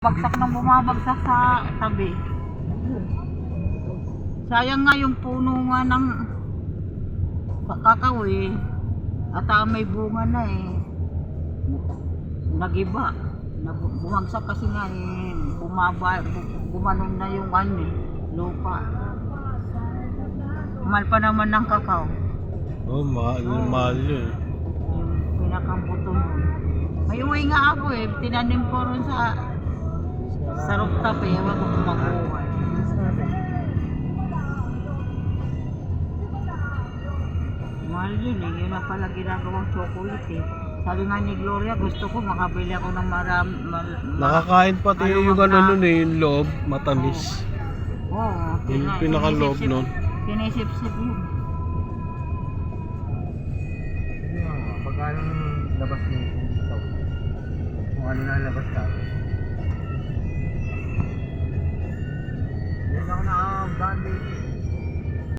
Bagsak nang bumabagsak sa tabi. Sayang nga yung puno nga ng kakao eh. At may bunga na eh. Nagiba. Bumagsak kasi nga eh. Gumanon na yung ano eh, lupa. Mahal pa naman ng kakao. Oh, mahal yun. Yung pinakambuto nun. May uwi nga ako eh. Tinanim ko rin sa rooftop eh. Ewan ko kung makuha. Mahal yun eh. Yun ang pala ginagawang chocolate eh. Sabi nga ni Gloria, gusto ko makabili ako ng marami. Nakakain pati yung ano nun eh, yung loob, matamis. Oo. Yung pinaka-loob nun. Sinisip-sip yun. Pagkano labas mo ito? Kung ano na labas ka? Hindi ako nakakaband dito.